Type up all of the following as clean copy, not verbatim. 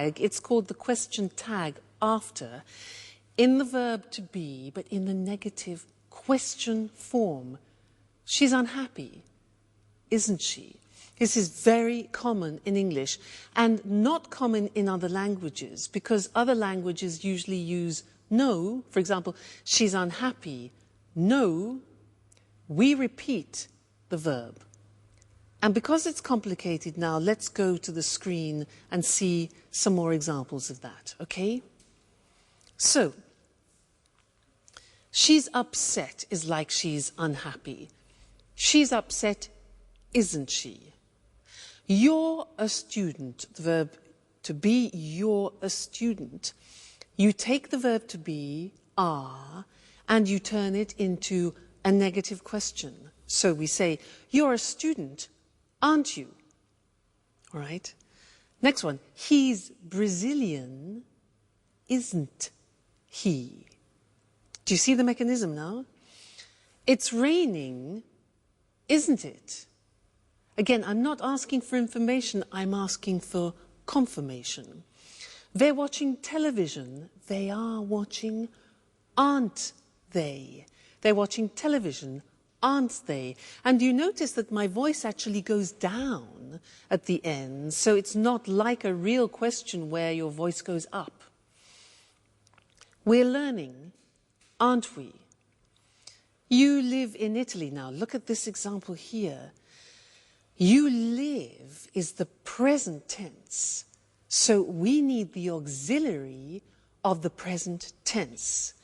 it's called the question tag after, in the verb to be, but in the negative question form. She's unhappy, isn't she? This is very common in English and not common in other languages, because other languages usually use no. For example, she's unhappy. No, we repeat the verb. And because it's complicated now, let's go to the screen and see some more examples of that, okay? So, she's upset is like she's unhappy. She's upset, isn't she? You're a student, the verb to be, you're a student. You take the verb to be, are, and you turn it into a negative question. So we say, you're a student, aren't you? All right. Next one. He's Brazilian, isn't he? Do you see the mechanism now? It's raining, isn't it? Again, I'm not asking for information, I'm asking for confirmation. They're watching television. They are watching, aren't they? They're watching television, aren't they? And you notice that my voice actually goes down at the end, so it's not like a real question where your voice goes up. We're learning, aren't we? You live in Italy now. Look at this example here. You live is the present tense, so we need the auxiliary of the present tense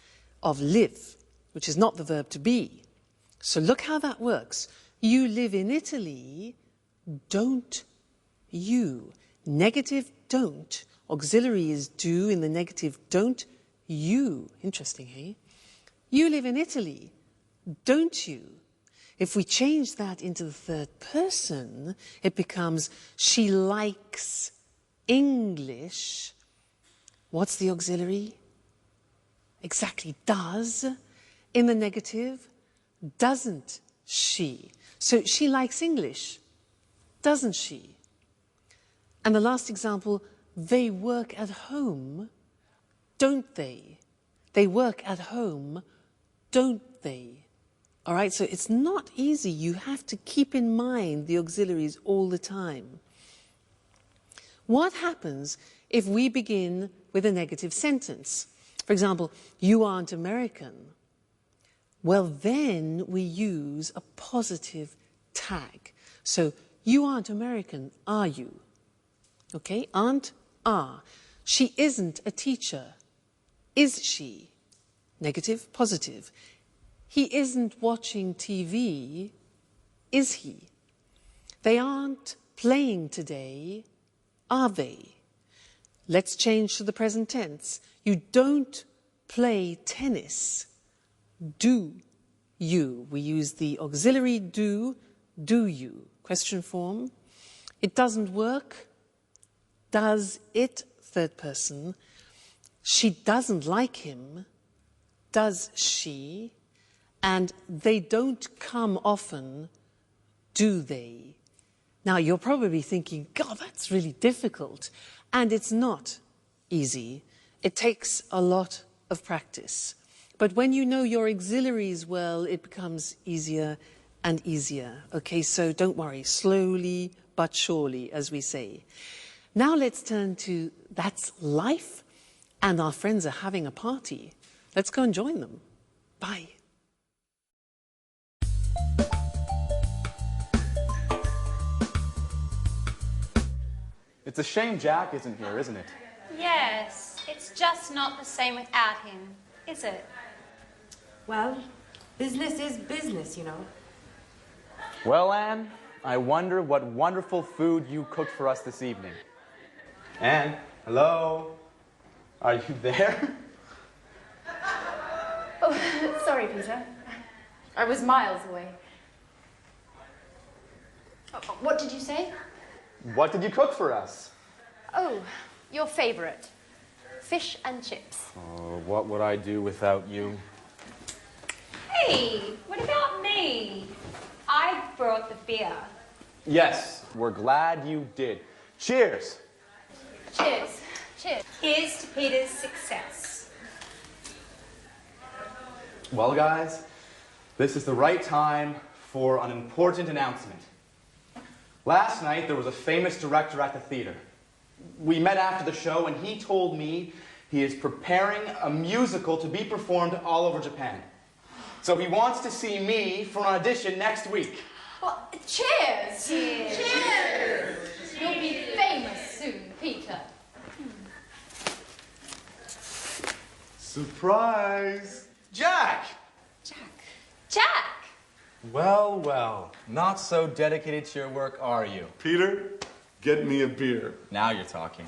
of live, which is not the verb to be. So look how that works. You live in Italy, don't you? Negative don't. Auxiliary is do in the negative don't you. Interesting, hey? You live in Italy, don't you? If we change that into the third person, it becomes she likes English. What's the auxiliary? Exactly, does. In the negative, doesn't she? So she likes English, doesn't she? And the last example, they work at home, don't they? They work at home, don't they? All right, so it's not easy. You have to keep in mind the auxiliaries all the time. What happens if we begin with a negative sentence? For example, you aren't American. Well, then we use a positive tag. So, you aren't American, are you? Okay, aren't, are. She isn't a teacher. Is she? Negative, positive. He isn't watching TV, is he? They aren't playing today, are they? Let's change to the present tense. You don't play tennis, do you? We use the auxiliary do you? Question form. It doesn't work, does it? Third person. She doesn't like him, does she? And they don't come often, do they? Now, you're probably thinking, God, that's really difficult. And it's not easy. It takes a lot of practice. But when you know your auxiliaries well, it becomes easier and easier. Okay, so don't worry, slowly but surely, as we say. Now let's turn to that's life, and our friends are having a party. Let's go and join them. Bye. It's a shame Jack isn't here, isn't it? Yes, it's just not the same without him, is it? Well, business is business, you know. Well, Anne, I wonder what wonderful food you cooked for us this evening. Anne, hello? Are you there? Oh, sorry, Peter. I was miles away. What did you say? What did you cook for us? Oh, your favorite. Fish and chips. Oh, what would I do without you? Hey, what about me? I brought the beer. Yes, we're glad you did. Cheers! Cheers. Cheers. Here's to Peter's success. Well, guys, this is the right time for an important announcement. Last night, there was a famous director at the theater. We met after the show, and he told me he is preparing a musical to be performed all over Japan. So he wants to see me for an audition next week. Well, cheers! Cheers! Cheers! You'll be famous soon, Peter. Surprise! Jack! Jack! Well, well, not so dedicated to your work, are you? Peter, get me a beer. Now you're talking.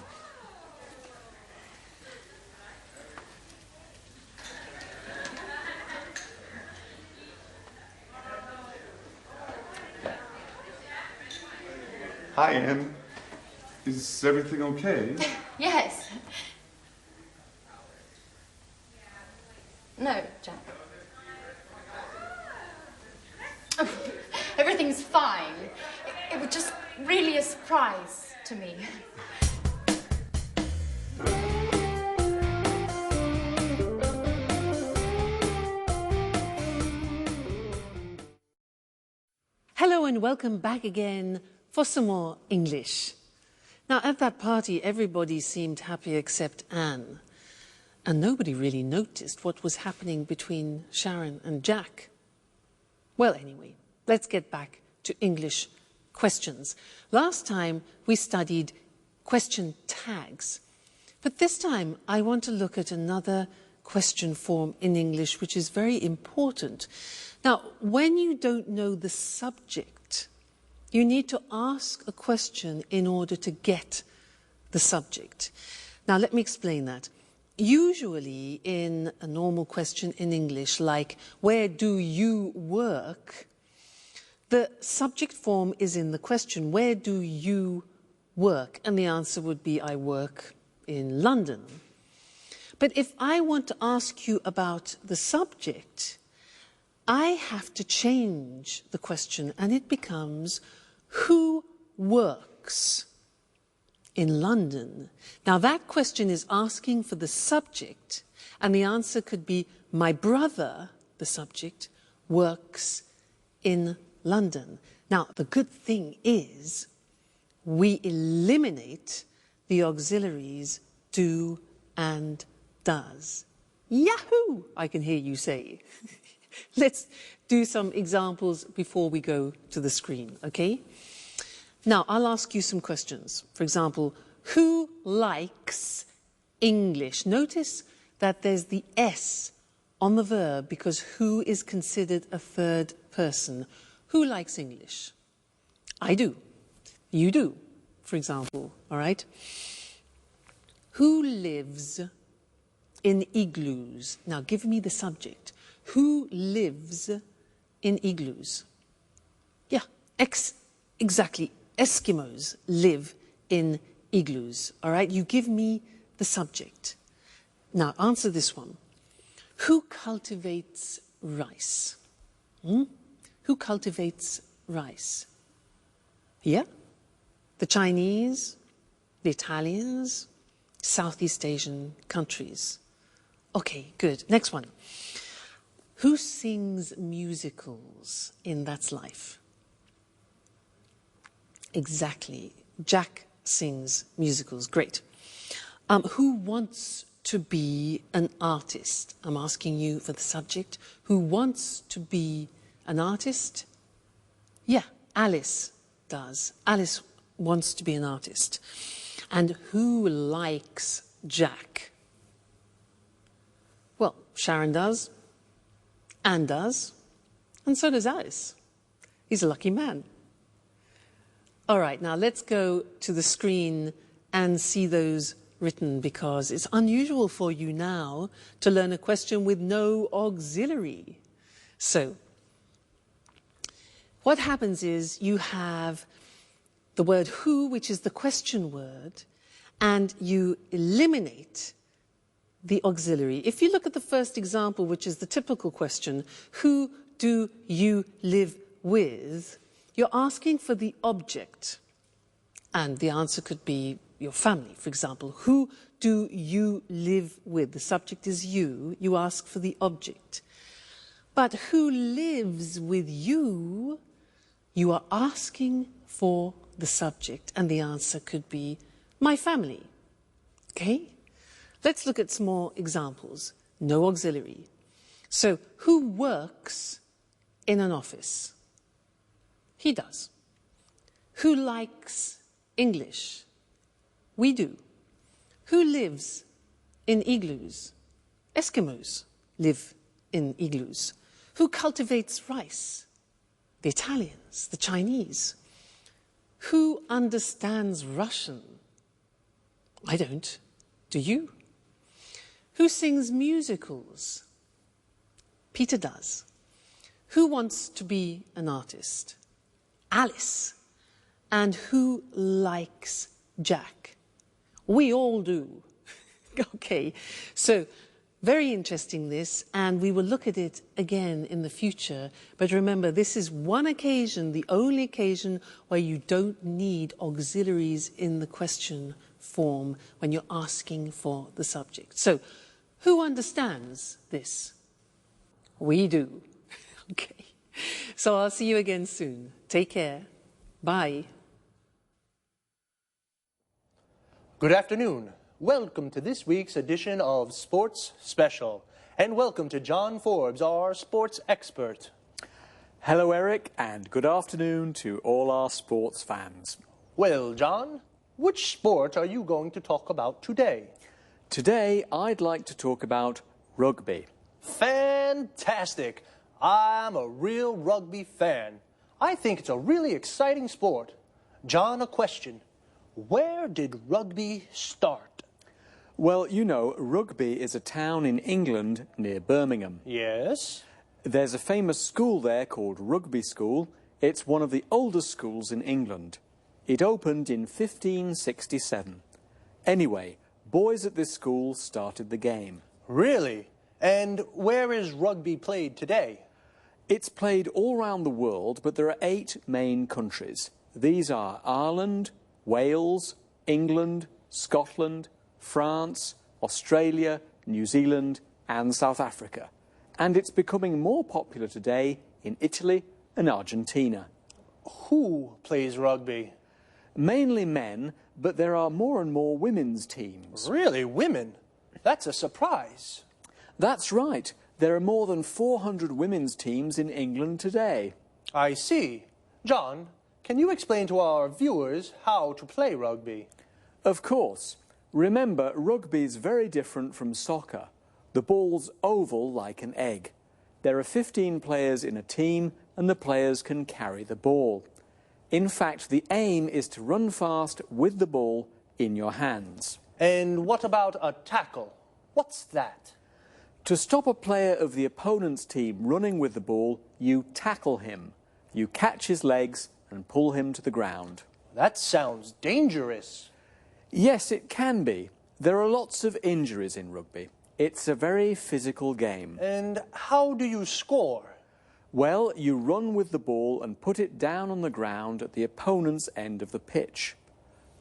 Hi, Anne. Is everything okay? Yes. No, Jack. Everything's fine. It was just really a surprise to me. Hello and welcome back again for some more English. Now, at that party, everybody seemed happy except Anne. And nobody really noticed what was happening between Sharon and Jack. Well, anyway, let's get back to English questions. Last time we studied question tags. But this time I want to look at another question form in English which is very important. Now, when you don't know the subject, you need to ask a question in order to get the subject. Now, let me explain that. Usually in a normal question in English, like, where do you work? The subject form is in the question, where do you work? And the answer would be, I work in London. But if I want to ask you about the subject, I have to change the question and it becomes, who works in London? Now that question is asking for the subject and the answer could be, my brother, the subject, works in London. Now the good thing is we eliminate the auxiliaries do and does. Yahoo! I can hear you say. Let's do some examples before we go to the screen, okay? Now, I'll ask you some questions. For example, who likes English? Notice that there's the S on the verb because who is considered a third person. Who likes English? I do. You do, for example, all right? Who lives in igloos? Now, give me the subject. Who lives in igloos? Yeah, exactly. Eskimos live in igloos, all right? You give me the subject. Now, answer this one. Who cultivates rice? Who cultivates rice? Yeah? The Chinese, the Italians, Southeast Asian countries. Okay, good. Next one. Who sings musicals in That's Life? Exactly. Jack sings musicals. Great. Who wants to be an artist? I'm asking you for the subject. Who wants to be an artist? Yeah, Alice does. Alice wants to be an artist. And who likes Jack? Well, Sharon does. Anne does, and so does Alice. He's a lucky man. All right, now let's go to the screen and see those written because it's unusual for you now to learn a question with no auxiliary. So, what happens is you have the word who, which is the question word, and you eliminate the auxiliary. If you look at the first example, which is the typical question, who do you live with? You're asking for the object. And the answer could be your family, for example. Who do you live with? The subject is you. You ask for the object. But who lives with you? You are asking for the subject, and the answer could be my family. Okay? Let's look at some more examples. No auxiliary. So, who works in an office? He does. Who likes English? We do. Who lives in igloos? Eskimos live in igloos. Who cultivates rice? The Italians, the Chinese. Who understands Russian? I don't. Do you? Who sings musicals? Peter does. Who wants to be an artist? Alice. And who likes Jack? We all do. Okay, so very interesting this, and we will look at it again in the future. But remember, this is one occasion, the only occasion where you don't need auxiliaries in the question form when you're asking for the subject. So, who understands this? We do. Okay. So I'll see you again soon. Take care. Bye. Good afternoon. Welcome to this week's edition of Sports Special. And welcome to John Forbes, our sports expert. Hello, Eric, and good afternoon to all our sports fans. Well, John, which sport are you going to talk about today? Today, I'd like to talk about rugby. Fantastic! I'm a real rugby fan. I think it's a really exciting sport. John, a question. Where did rugby start? Well, you know, Rugby is a town in England near Birmingham. Yes? There's a famous school there called Rugby School. It's one of the oldest schools in England. It opened in 1567. Anyway, boys at this school started the game. Really? And where is rugby played today? It's played all around the world, but there are 8 main countries. These are Ireland, Wales, England, Scotland, France, Australia, New Zealand and South Africa. And it's becoming more popular today in Italy and Argentina. Who plays rugby? Mainly men, but there are more and more women's teams. Really, women? That's a surprise. That's right. There are more than 400 women's teams in England today. I see. John, can you explain to our viewers how to play rugby? Of course. Remember, rugby is very different from soccer. The ball's oval like an egg. There are 15 players in a team and the players can carry the ball. In fact, the aim is to run fast with the ball in your hands. And what about a tackle? What's that? To stop a player of the opponent's team running with the ball, you tackle him. You catch his legs and pull him to the ground. That sounds dangerous. Yes, it can be. There are lots of injuries in rugby. It's a very physical game. And how do you score? Well, you run with the ball and put it down on the ground at the opponent's end of the pitch.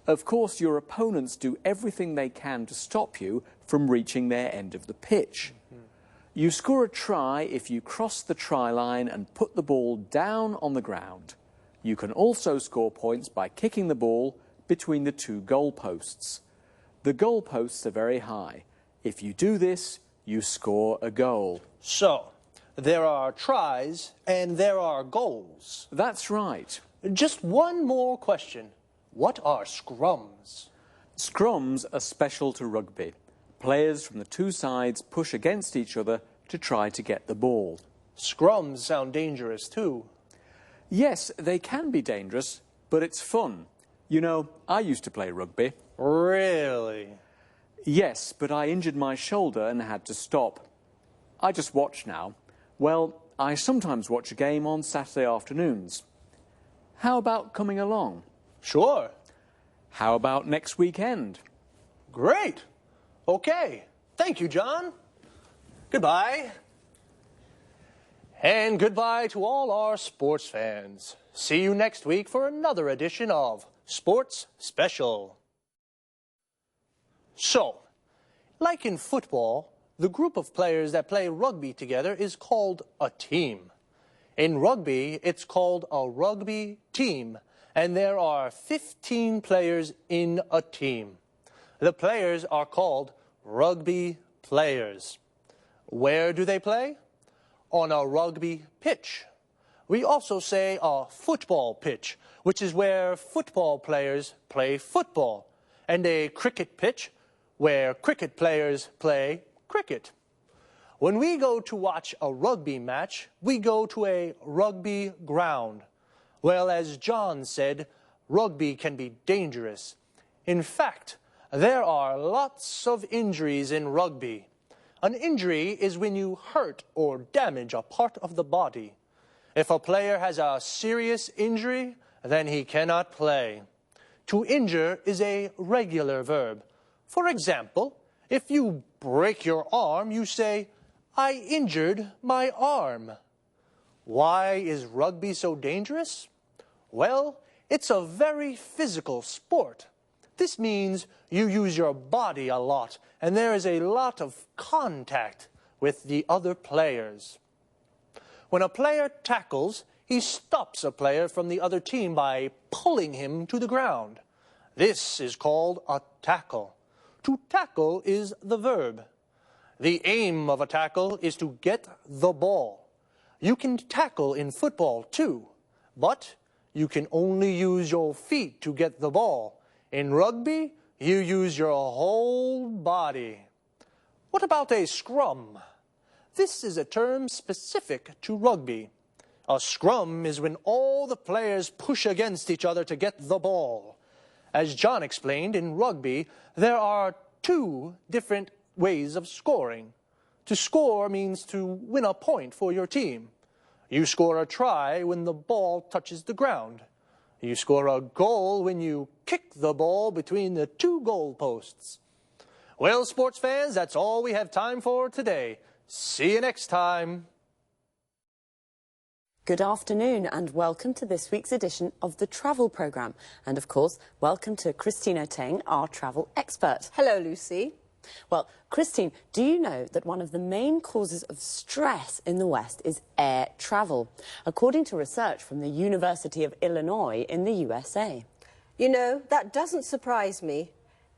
Of course, your opponents do everything they can to stop you from reaching their end of the pitch. You score a try if you cross the try line and put the ball down on the ground. You can also score points by kicking the ball between the 2 goalposts. The goalposts are very high. If you do this, you score a goal. So, there are tries and there are goals. That's right. Just one more question. What are scrums? Scrums are special to rugby. Players from the 2 sides push against each other to try to get the ball. Scrums sound dangerous too. Yes, they can be dangerous, but it's fun. You know, I used to play rugby. Really? Yes, but I injured my shoulder and had to stop. I just watch now. Well, I sometimes watch a game on Saturday afternoons. How about coming along? Sure. How about next weekend? Great. Okay. Thank you, John. Goodbye. And goodbye to all our sports fans. See you next week for another edition of Sports Special. So, like in football, the group of players that play rugby together is called a team. In rugby, it's called a rugby team, and there are 15 players in a team. The players are called rugby players. Where do they play? On a rugby pitch. We also say a football pitch, which is where football players play football, and a cricket pitch, where cricket players play cricket. When we go to watch a rugby match, we go to a rugby ground. Well, as John said, rugby can be dangerous. In fact, there are lots of injuries in rugby. An injury is when you hurt or damage a part of the body. If a player has a serious injury, then he cannot play. To injure is a regular verb. For example, if you break your arm, you say, "I injured my arm." Why is rugby so dangerous? Well, it's a very physical sport. This means you use your body a lot, and there is a lot of contact with the other players. When a player tackles, he stops a player from the other team by pulling him to the ground. This is called a tackle. To tackle is the verb. The aim of a tackle is to get the ball. You can tackle in football too, but you can only use your feet to get the ball. In rugby, you use your whole body. What about a scrum? This is a term specific to rugby. A scrum is when all the players push against each other to get the ball. As John explained, in rugby, there are two different ways of scoring. To score means to win a point for your team. You score a try when the ball touches the ground. You score a goal when you kick the ball between the two goal posts. Well, sports fans, that's all we have time for today. See you next time. Good afternoon and welcome to this week's edition of the Travel Programme. And of course, welcome to Christine Oteng, our travel expert. Hello, Lucy. Well, Christine, do you know that one of the main causes of stress in the West is air travel, according to research from the University of Illinois in the USA? You know, that doesn't surprise me.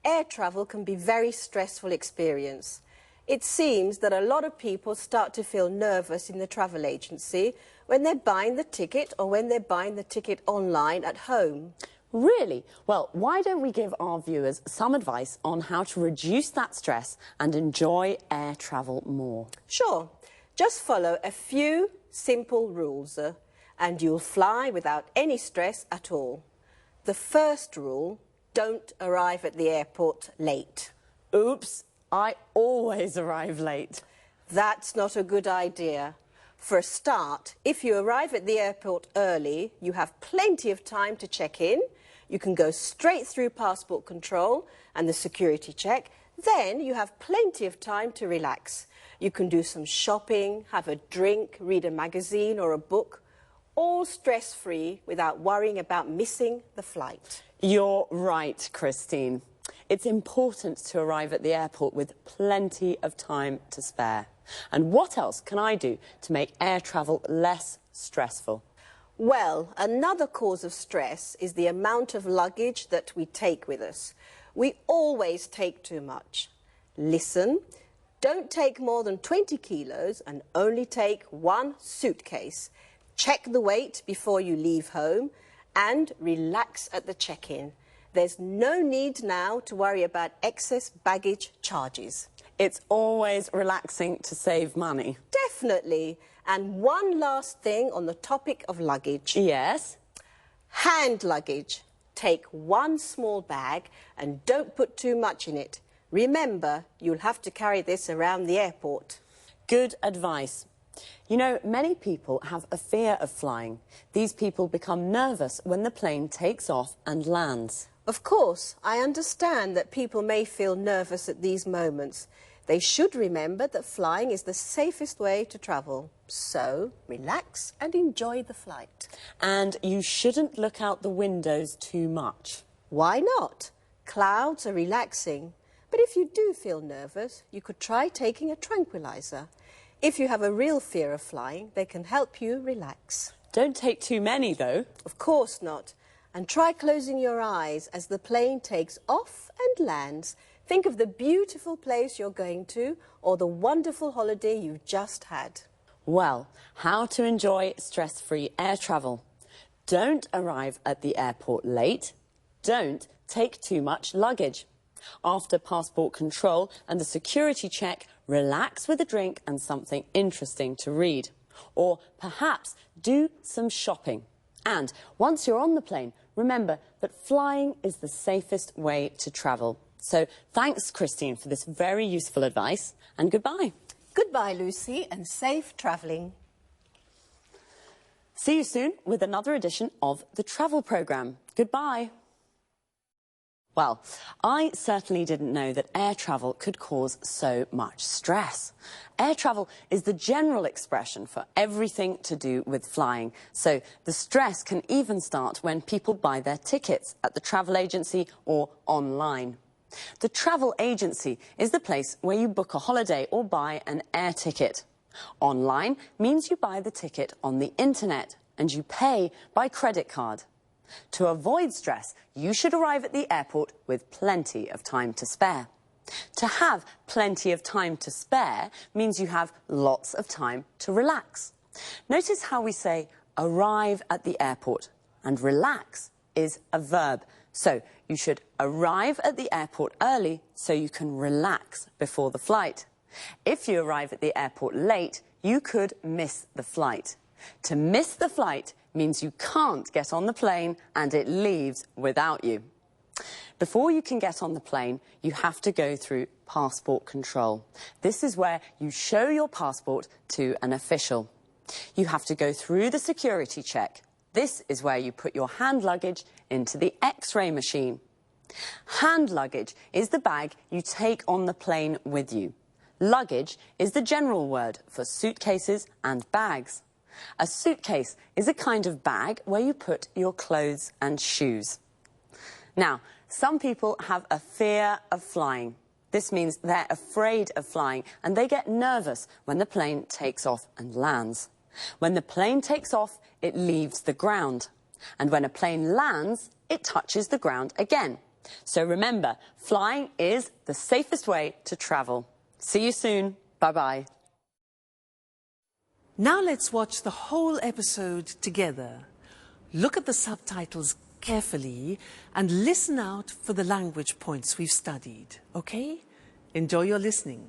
Air travel can be a very stressful experience. It seems that a lot of people start to feel nervous in the travel agency when they're buying the ticket or when they're buying the ticket online at home. Really? Well, why don't we give our viewers some advice on how to reduce that stress and enjoy air travel more? Sure. Just follow a few simple rules and you'll fly without any stress at all. The first rule, don't arrive at the airport late. Oops, I always arrive late. That's not a good idea. For a start, if you arrive at the airport early, you have plenty of time to check in. You can go straight through passport control and the security check. Then you have plenty of time to relax. You can do some shopping, have a drink, read a magazine or a book, all stress-free without worrying about missing the flight. You're right, Christine. It's important to arrive at the airport with plenty of time to spare. And what else can I do to make air travel less stressful? Well, another cause of stress is the amount of luggage that we take with us. We always take too much. Listen, don't take more than 20 kilos and only take one suitcase. Check the weight before you leave home and relax at the check-in. There's no need now to worry about excess baggage charges. It's always relaxing to save money. Definitely. And one last thing on the topic of luggage. Yes? Hand luggage. Take one small bag and don't put too much in it. Remember, you'll have to carry this around the airport. Good advice. You know, many people have a fear of flying. These people become nervous when the plane takes off and lands. Of course, I understand that people may feel nervous at these moments. They should remember that flying is the safest way to travel. So, relax and enjoy the flight. And you shouldn't look out the windows too much. Why not? Clouds are relaxing. But if you do feel nervous, you could try taking a tranquilizer. If you have a real fear of flying, they can help you relax. Don't take too many, though. Of course not. And try closing your eyes as the plane takes off and lands. Think of the beautiful place you're going to or the wonderful holiday you've just had. Well, how to enjoy stress-free air travel. Don't arrive at the airport late. Don't take too much luggage. After passport control and the security check, relax with a drink and something interesting to read. Or perhaps do some shopping. And once you're on the plane, remember that flying is the safest way to travel. So thanks, Christine, for this very useful advice, and goodbye. Goodbye, Lucy, and safe travelling. See you soon with another edition of the Travel Programme. Goodbye. Well, I certainly didn't know that air travel could cause so much stress. Air travel is the general expression for everything to do with flying. So the stress can even start when people buy their tickets at the travel agency or online. The travel agency is the place where you book a holiday or buy an air ticket. Online means you buy the ticket on the internet and you pay by credit card. To avoid stress, you should arrive at the airport with plenty of time to spare. To have plenty of time to spare means you have lots of time to relax. Notice how we say arrive at the airport, and relax is a verb. So you should arrive at the airport early so you can relax before the flight. If you arrive at the airport late, you could miss the flight. To miss the flight means you can't get on the plane and it leaves without you. Before you can get on the plane, you have to go through passport control. This is where you show your passport to an official. You have to go through the security check. This is where you put your hand luggage into the X-ray machine. Hand luggage is the bag you take on the plane with you. Luggage is the general word for suitcases and bags. A suitcase is a kind of bag where you put your clothes and shoes. Now, some people have a fear of flying. This means they're afraid of flying and they get nervous when the plane takes off and lands. When the plane takes off, it leaves the ground. And when a plane lands, it touches the ground again. So remember, flying is the safest way to travel. See you soon. Bye-bye. Now let's watch the whole episode together. Look at the subtitles carefully and listen out for the language points we've studied, okay? Enjoy your listening.